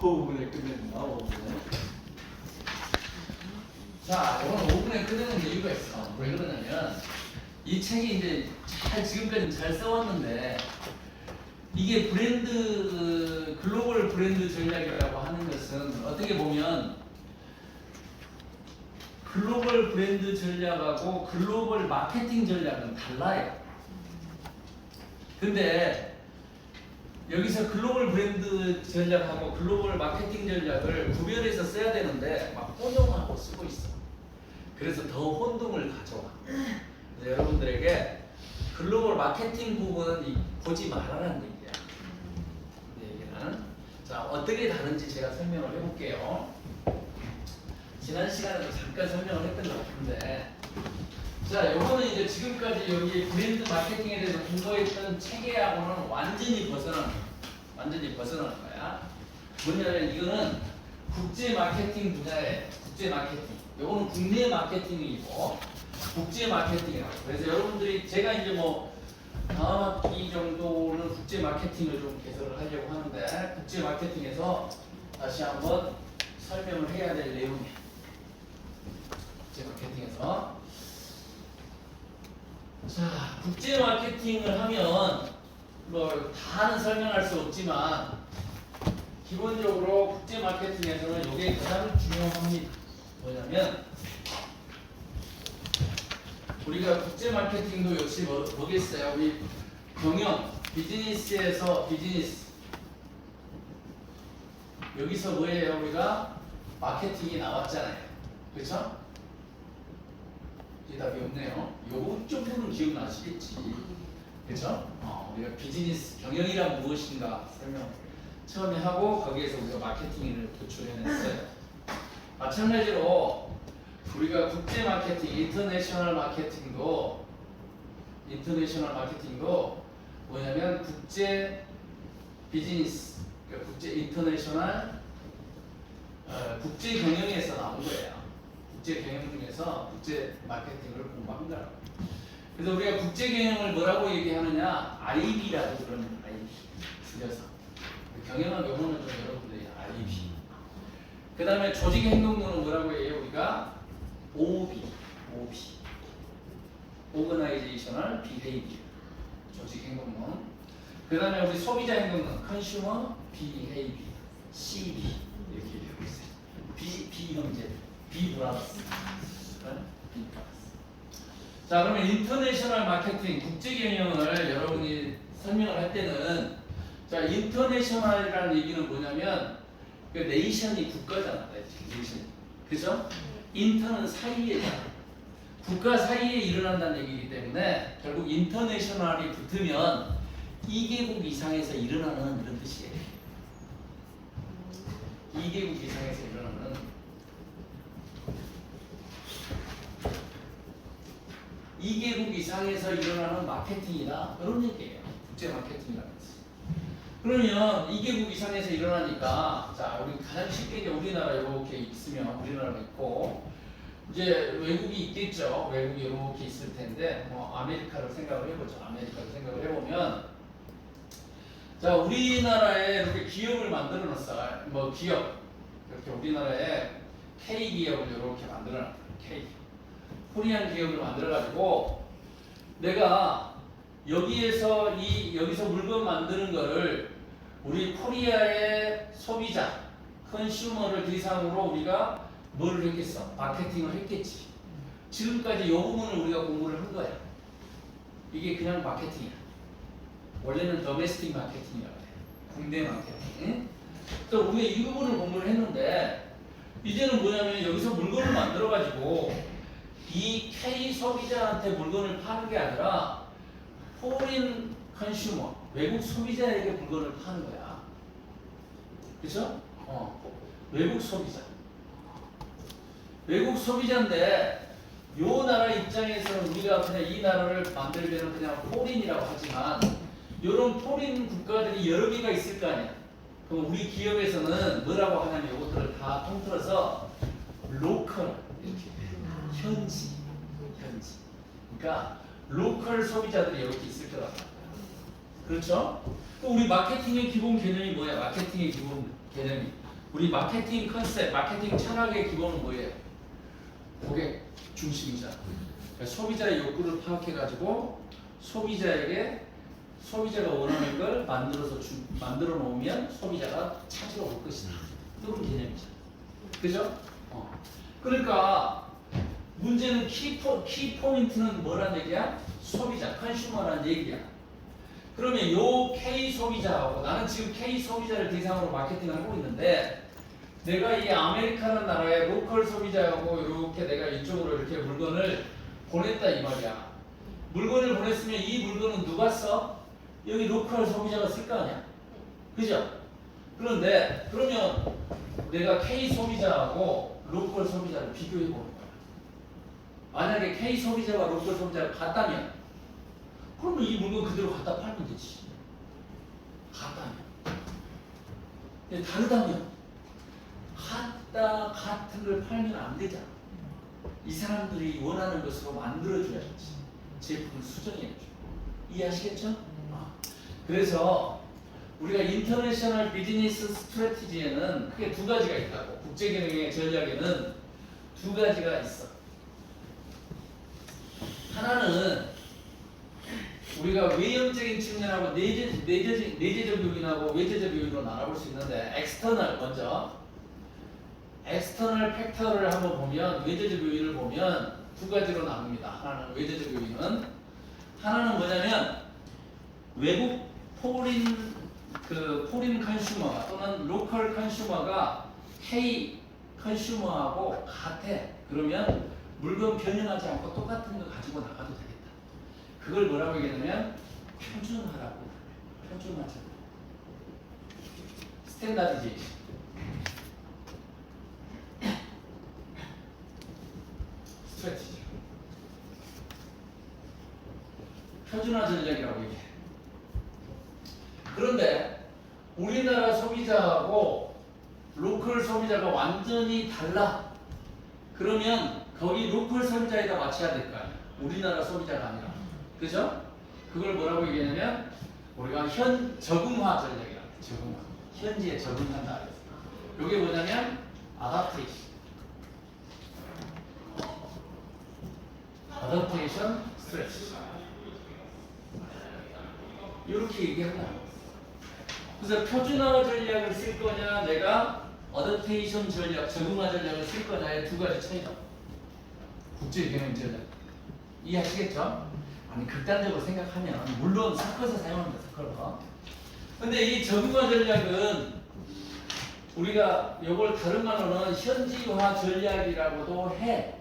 5분에 끝냈나? 5분에. 자, 이건 5분에 끝내는 이유가 있어. 왜 그러냐면 이 책이 이제 지금까지 잘 써왔는데 이게 글로벌 브랜드 전략이라고 하는 것은 어떻게 보면 글로벌 브랜드 전략하고 글로벌 마케팅 전략은 달라요. 근데 여기서 글로벌 브랜드 전략하고 글로벌 마케팅 전략을 구별해서 써야 되는데 막 혼용하고 쓰고 있어. 그래서 더 혼동을 가져와. 그래서 여러분들에게 글로벌 마케팅 부분은 보지 말아라는 얘기야. 이 얘기는. 자, 어떻게 다른지 제가 설명을 해볼게요. 지난 시간에도 잠깐 설명을 했던 것 같은데, 자, 요거는 이제 지금까지 여기 브랜드 마케팅에 대해서 공부했던 체계하고는 완전히 벗어나는 거야. 뭐냐면 이거는 국제 마케팅 분야의 국제 마케팅. 요거는 국내 마케팅이고 국제 마케팅이라고. 그래서 여러분들이 제가 이제 뭐 다음 학기 정도는 국제 마케팅을 좀 개설을 하려고 하는데 국제 마케팅에서 다시 한번 설명을 해야 될 내용이에요. 국제 마케팅에서. 자, 국제 마케팅을 하면 뭐 다는 설명할 수 없지만 기본적으로 국제 마케팅에서는 이게 가장 중요합니다. 뭐냐면 우리가 국제 마케팅도 역시 뭐겠어요? 우리 경영, 비즈니스에서 비즈니스 여기서 뭐예요? 우리가 마케팅이 나왔잖아요. 그렇죠? 대답이 없네요. 요거 정도는 기억나시겠지. 그렇죠? 우리가 비즈니스 경영이란 무엇인가 설명 처음에 하고 거기에서 우리가 마케팅을 도출해냈어요. 마찬가지로 우리가 국제 마케팅, 인터내셔널 마케팅도 뭐냐면 국제 비즈니스, 그러니까 국제 인터내셔널 국제 경영에서 나온 거예요. 국제 경영 중에서 국제 마케팅을 공부한 거라고. 그래서 우리가 국제 경영을 뭐라고 얘기하느냐? IB라고 그럽니다. IB 줄여서. 경영학 용어는 좀 여러분들이 IB. 그 다음에 조직 행동론은 뭐라고 해요? 우리가 OB. Organizational Behavior. 조직 행동론. 그 다음에 우리 소비자 행동론 Consumer Behavior. CB. 이렇게 얘기하고 있어요. B 형제. B 플러스. B 플러스. 자, 그러면 인터내셔널 마케팅, 국제 경영을 여러분이 설명을 할 때는 자, 인터내셔널이라는 얘기는 뭐냐면 그 네이션이 국가잖아. 네이션. 그죠? 인터는 사이에잖아. 국가 사이에 일어난다는 얘기이기 때문에 결국 인터내셔널이 붙으면 2개국 이상에서 일어나는 그런 뜻이에요. 2개국 이상에서 일어나는 2개국 이상에서 일어나는 마케팅이다. 그런 얘기예요. 국제 마케팅이라는 것이. 그러면 2개국 이상에서 일어나니까 자, 우리 가장 쉽게 이제 우리나라 이렇게 있으면 우리나라가 있고 이제 외국이 있겠죠. 외국이 이렇게 있을 텐데 뭐 아메리카를 생각을 해보죠. 아메리카를 생각을 해보면 자, 우리나라에 이렇게 기업을 만들어 놨어. 뭐 기업 이렇게 우리나라에 K 기업을 이렇게 만들어 놨어요. K 코리안 기업을 만들어 가지고 내가 여기에서 여기서 물건 만드는 거를 우리 코리아의 소비자 컨슈머를 대상으로 우리가 뭐를 했겠어? 마케팅을 했겠지. 지금까지 이 부분을 우리가 공부를 한 거야. 이게 그냥 마케팅이야. 원래는 더메스틱 마케팅이라고 해요. 국내 마케팅. 또 우리가 이 부분을 공부를 했는데 이제는 뭐냐면 여기서 물건을 만들어 가지고 이 K 소비자한테 물건을 파는 게 아니라 포린 컨슈머, 외국 소비자에게 물건을 파는 거야. 그렇죠? 외국 소비자. 외국 소비자인데 요 나라 입장에서는 우리가 그냥 이 나라를 만들면 그냥 포린이라고 하지만 이런 포린 국가들이 여러 개가 있을 거 아니야. 그럼 우리 기업에서는 뭐라고 하냐면 이것들을 다 통틀어서 로컬 이렇게 현지. 그러니까 로컬 소비자들이 이렇게 있을 거란 말이야. 그렇죠? 또 우리 마케팅의 기본 개념이 뭐야? 마케팅의 기본 개념이 우리 마케팅 컨셉, 마케팅 철학의 기본은 뭐예요? 고객 중심이잖아. 그러니까 소비자의 욕구를 파악해가지고 소비자에게 소비자가 원하는 걸 만들어 놓으면 소비자가 찾으러 올 것이다. 이런 개념이죠. 그죠? 그러니까 문제는 키 포인트는 뭐란 얘기야? 소비자, 컨슈머란 얘기야. 그러면 요 K 소비자하고 나는 지금 K 소비자를 대상으로 마케팅을 하고 있는데 내가 이 아메리카는 나라의 로컬 소비자하고 이렇게 내가 이쪽으로 이렇게 물건을 보냈다 이 말이야. 물건을 보냈으면 이 물건은 누가 써? 여기 로컬 소비자가 쓸 거 아니야. 그죠? 그런데 그러면 내가 K 소비자하고 로컬 소비자를 비교해 보는 거야. 만약에 K 소비자와 로컬 소비자가 같다면 그러면 이 물건 그대로 갖다 팔면 되지. 같다면. 근데 다르다면 같은 걸 팔면 안 되잖아. 이 사람들이 원하는 것으로 만들어줘야지. 제품을 수정해야죠. 이해하시겠죠? 그래서 우리가 인터내셔널 비즈니스 스트래티지에는 크게 두 가지가 있다고. 국제경영의 전략에는 두 가지가 있어. 하나는 우리가 외형적인 측면하고 내재적 요인하고 외재적 요인으로 나눠볼 수 있는데 엑스터널 먼저 엑스터널 팩터를 한번 보면 외재적 요인을 보면 두 가지로 나눕니다. 하나는 외재적 요인은 하나는 뭐냐면 외국 포린 컨슈머 또는 로컬 컨슈머가 K 컨슈머하고 같아. 그러면 물건 변형하지 않고 똑같은 거 가지고 나가도 되겠다. 그걸 뭐라고 얘기하냐면 표준화라고. 표준화죠. 스탠다디제이션. 스트래티지. 표준화 전략이라고 얘기해. 그런데 우리나라 소비자하고 로컬 소비자가 완전히 달라. 그러면 거기 로컬 소비자에다 맞춰야 될 거 아니야. 우리나라 소비자가 아니라. 그죠? 그걸 뭐라고 얘기하냐면 우리가 적응화 전략이라고 해요. 적응화. 현지에 적응한다. 이게 뭐냐면 어댑테이션 스트레스. 이렇게 얘기한다. 그래서 표준화 전략을 쓸 거냐, 내가 어댑테이션 전략, 적응화 전략을 쓸 거냐의 두 가지 차이다. 국제경영 전략. 이해하시겠죠? 아니 극단적으로 생각하면 물론 섞어서 사용합니다. 섞어서. 근데 이 적응화 전략은 우리가 이걸 다른 말로는 현지화 전략이라고도 해.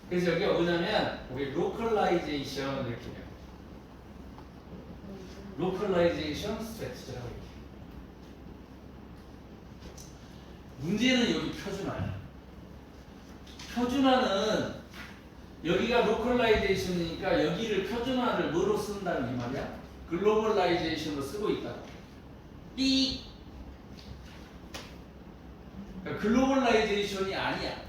그래서 여기가 뭐냐면 우리 로컬라이제이션 이렇게 해요. 로컬라이제이션 스트래티지라고 얘기해요. 문제는 여기 표준화야. 표준화는 여기가 로컬라이제이션이니까 여기를 표준화를 뭐로 쓴다는 이 말이야? 글로벌라이제이션으로 쓰고 있다고. 삐. 그러니까 글로벌라이제이션이 아니야.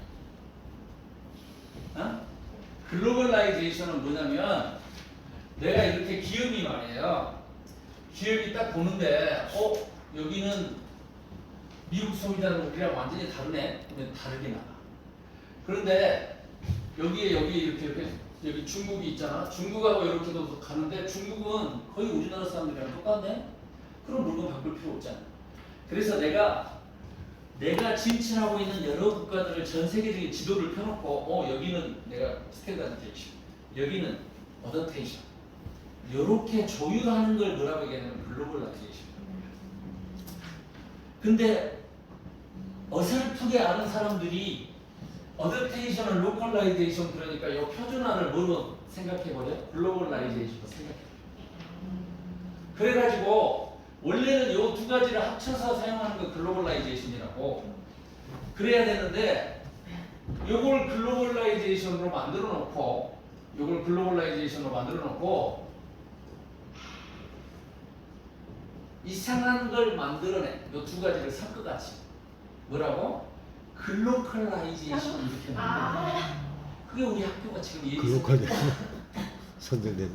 글로벌라이제이션은 뭐냐면 내가 이렇게 기업이 말이에요. 기업이 딱 보는데 여기는 미국 소비자는 우리랑 완전히 다르네. 그러면 다르게 나가. 그런데 여기 이렇게 여기 중국이 있잖아. 중국하고 이렇게도 가는데 중국은 거의 우리나라 사람들이랑 똑같네. 그럼 물건 바꿀 필요 없잖아. 그래서 내가 진출하고 있는 여러 국가들을 전 세계적인 지도를 펴놓고 여기는 내가 스탠다드제이션, 여기는 어댑테이션 이렇게 조율하는 걸 뭐라고 얘기하냐면 글로벌라이제이션. 근데 어설프게 아는 사람들이 어댑테이션을 로컬라이제이션 그러니까 이 표준화를 뭐로 생각해버려? 글로벌라이제이션으로 생각해버려. 그래가지고 원래는 이 두 가지를 합쳐서 사용하는 거 글로벌라이제이션이라고. 그래야 되는데 이걸 글로벌라이제이션으로 만들어 놓고 이상한 걸 만들어내. 이 두 가지를 섞어가지. 뭐라고? 글로컬라이제이션 이렇게 만들어. 그게 우리 학교가 지금 글로컬 선정된.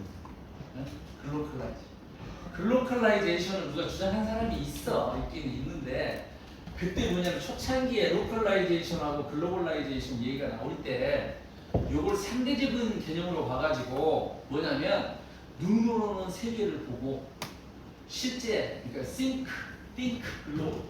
글로컬라이제이션을 누가 주장한 사람이 있기는 있는데 그때 뭐냐면 초창기에 로컬라이제이션하고 글로벌라이제이션 얘기가 나올 때 요걸 상대적인 개념으로 봐가지고 뭐냐면 눈으로는 세계를 보고 실제 그러니까 think global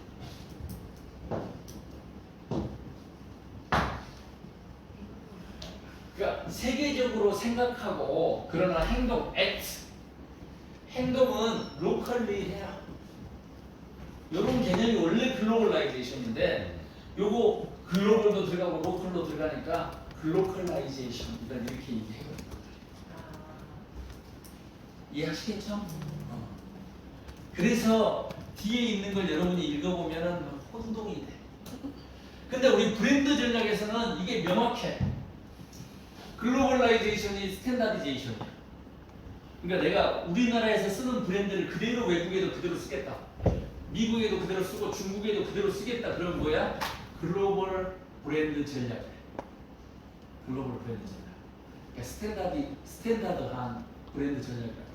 그러니까 세계적으로 생각하고 그러나 행동 act 행동은 로컬리 해라 이런 개념이 원래 글로벌라이제이션인데 요거 글로벌도 들어가고 로컬도 들어가니까 글로컬라이제이션 이렇게 얘기해요. 이해하시겠죠? 그래서 뒤에 있는 걸 여러분이 읽어보면은 혼동이 돼. 근데 우리 브랜드 전략에서는 이게 명확해. 글로벌라이제이션이 스탠다디제이션이야. 그러니까 내가 우리나라에서 쓰는 브랜드를 그대로 외국에도 그대로 쓰겠다. 미국에도 그대로 쓰고 중국에도 그대로 쓰겠다. 그러면 뭐야? 글로벌 브랜드 전략. 글로벌 브랜드 전략. 그러니까 스탠다드한 브랜드 전략이야.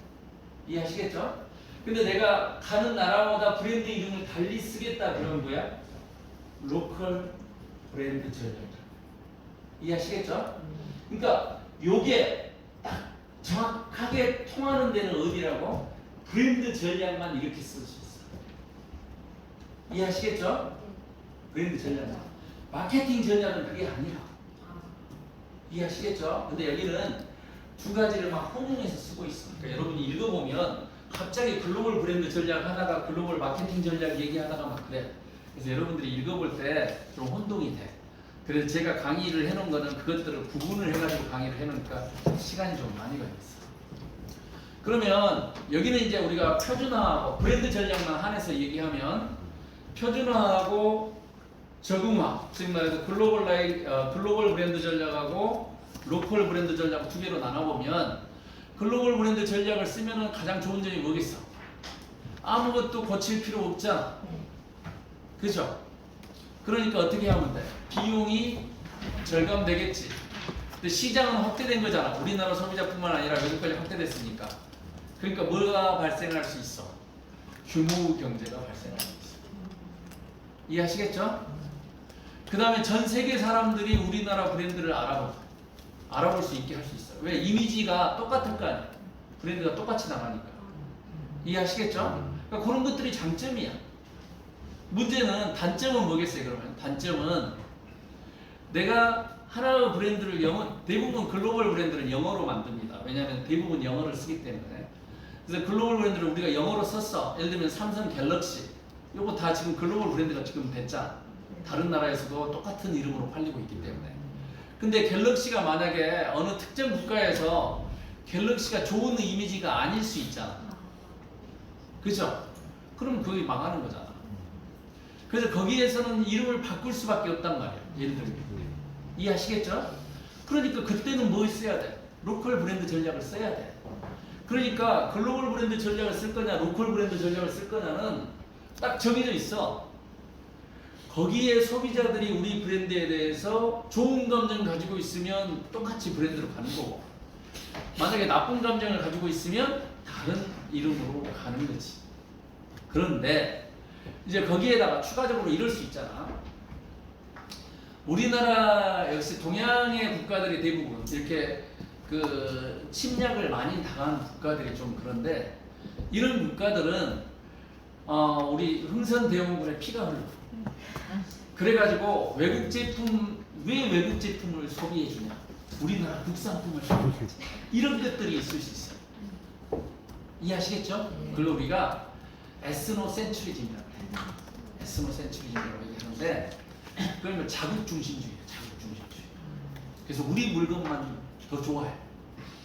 이해하시겠죠? 근데 내가 가는 나라마다 브랜드 이름을 달리 쓰겠다. 그러면 뭐야? 로컬 브랜드 전략. 이해하시겠죠? 그러니까 요게 딱 정확하게 통하는 데는 어디라고? 브랜드 전략만 이렇게 쓸 수 있어. 이해하시겠죠? 브랜드 전략만. 마케팅 전략은 그게 아니야. 이해하시겠죠? 근데 여기는 두 가지를 막 혼용해서 쓰고 있어. 그러니까 여러분이 읽어보면 갑자기 글로벌 브랜드 전략 하다가 글로벌 마케팅 전략 얘기하다가 막 그래. 그래서 여러분들이 읽어볼 때 좀 혼동이 돼. 그래서 제가 강의를 해놓은 거는 그것들을 구분을 해가지고 강의를 해놓으니까 시간이 좀 많이 걸렸어. 그러면 여기는 이제 우리가 표준화하고 브랜드 전략만 한해서 얘기하면 표준화하고 적응화, 즉 말해서 글로벌 브랜드 전략하고 로컬 브랜드 전략 두 개로 나눠보면 글로벌 브랜드 전략을 쓰면은 가장 좋은 점이 뭐겠어? 아무것도 고칠 필요 없잖아. 그죠? 그러니까 어떻게 하면 돼? 비용이 절감되겠지. 근데 시장은 확대된 거잖아. 우리나라 소비자뿐만 아니라 외국까지 확대됐으니까. 그러니까 뭐가 발생할 수 있어? 규모 경제가 발생할 수 있어. 이해하시겠죠? 그 다음에 전 세계 사람들이 우리나라 브랜드를 알아볼 수 있게 할 수 있어. 왜? 이미지가 똑같을 거 아니야. 브랜드가 똑같이 나가니까. 이해하시겠죠? 그러니까 그런 것들이 장점이야. 문제는 단점은 뭐겠어요? 그러면 단점은 내가 하나의 브랜드를 대부분 글로벌 브랜드는 영어로 만듭니다. 왜냐하면 대부분 영어를 쓰기 때문에. 그래서 글로벌 브랜드를 우리가 영어로 썼어. 예를 들면 삼성 갤럭시. 요거 다 지금 글로벌 브랜드가 지금 됐잖아. 다른 나라에서도 똑같은 이름으로 팔리고 있기 때문에. 근데 갤럭시가 만약에 어느 특정 국가에서 갤럭시가 좋은 이미지가 아닐 수 있잖아. 그죠? 그럼 그게 망하는 거잖아. 그래서 거기에서는 이름을 바꿀 수밖에 없단 말이야. 예를 들면. 이해하시겠죠? 그러니까 그때는 뭐 써야 돼? 로컬 브랜드 전략을 써야 돼. 그러니까 글로벌 브랜드 전략을 쓸 거냐, 로컬 브랜드 전략을 쓸 거냐는 딱 정해져 있어. 거기에 소비자들이 우리 브랜드에 대해서 좋은 감정 가지고 있으면 똑같이 브랜드로 가는 거고, 만약에 나쁜 감정을 가지고 있으면 다른 이름으로 가는 거지. 그런데 이제 거기에다가 추가적으로 이럴 수 있잖아. 우리나라 역시 동양의 국가들이 대부분 이렇게 그 침략을 많이 당한 국가들이 좀 그런데, 이런 국가들은 우리 흥선대원군의 피가 흘러. 그래가지고 왜 외국 제품을 소비해 주냐? 우리나라 국산품을 소비하지. 이런 것들이 있을 수 있어요. 이해하시겠죠? 그걸 우리가 에스노센츄리즘이라고 해요. 에스노센츄리즘이라고 얘기하는데, 그러면 자국중심주의예요. 자국중심주의. 그래서 우리 물건만 더 좋아해.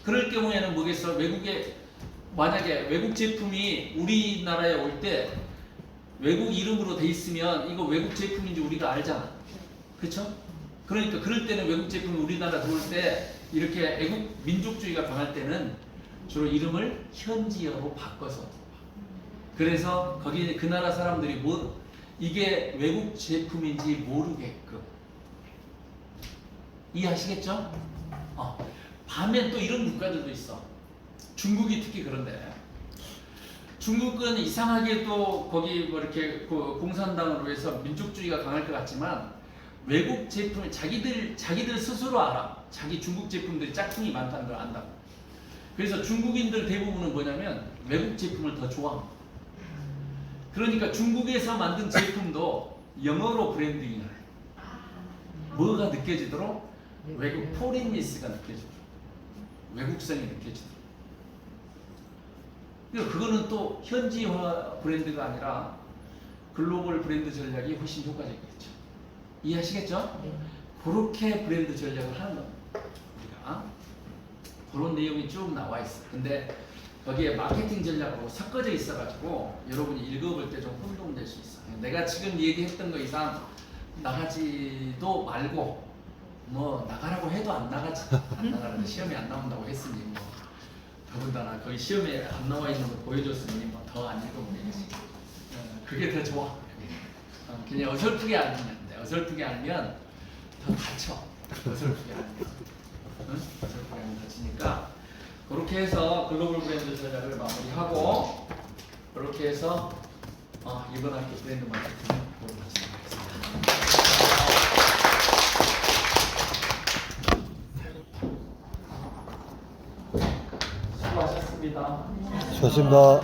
그럴 경우에는 뭐겠어? 만약에 외국 제품이 우리나라에 올 때 외국 이름으로 돼 있으면 이거 외국 제품인지 우리가 알잖아. 그렇죠? 그러니까 그럴 때는 외국 제품이 우리나라 들어올 때 이렇게 애국 민족주의가 강할 때는 주로 이름을 현지어로 바꿔서, 그래서 거기 그 나라 사람들이 이게 외국 제품인지 모르게끔. 이해하시겠죠? 반면 또 이런 국가들도 있어. 중국이 특히 그런데, 중국은 이상하게도 거기 뭐 이렇게 그 공산당으로 해서 민족주의가 강할 것 같지만 외국 제품을 자기들 스스로 알아. 자기 중국 제품들이 짝퉁이 많다는 걸 안다고. 그래서 중국인들 대부분은 뭐냐면 외국 제품을 더 좋아합니다. 그러니까 중국에서 만든 제품도 영어로 브랜딩을 해요. 뭐가 느껴지도록? 외국 포린니스가 느껴지도록. 외국성이 느껴지도록. 그러니까 그거는 또 현지화 브랜드가 아니라 글로벌 브랜드 전략이 훨씬 효과적이겠죠. 이해하시겠죠? 네. 그렇게 브랜드 전략을 하는 겁니다. 우리가 그런 내용이 쭉 나와 있어. 근데 거기에 마케팅 전략하고 섞어져 있어가지고 여러분이 읽어볼 때 좀 혼동될 수 있어. 내가 지금 얘기했던 거 이상 나가지도 말고 뭐 나가라고 해도 안 나가지. 안 나가는데 시험에 안 나온다고 했으니 뭐 더군다나 거의 시험에 안 나와 있는 거 보여줬으니 뭐 더 안 읽어보겠지. 그게 더 좋아. 그냥 어설프게 알면 돼. 어설프게 알면 더 다쳐. 어설프게 알면. 응? 어설프게 알면 다치니까 그렇게 해서 글로벌 브랜드 전략을 마무리하고 그렇게 해서 이번 학기 브랜드 마케팅을 보도록 하겠습니다. 수고하셨습니다. 좋습니다.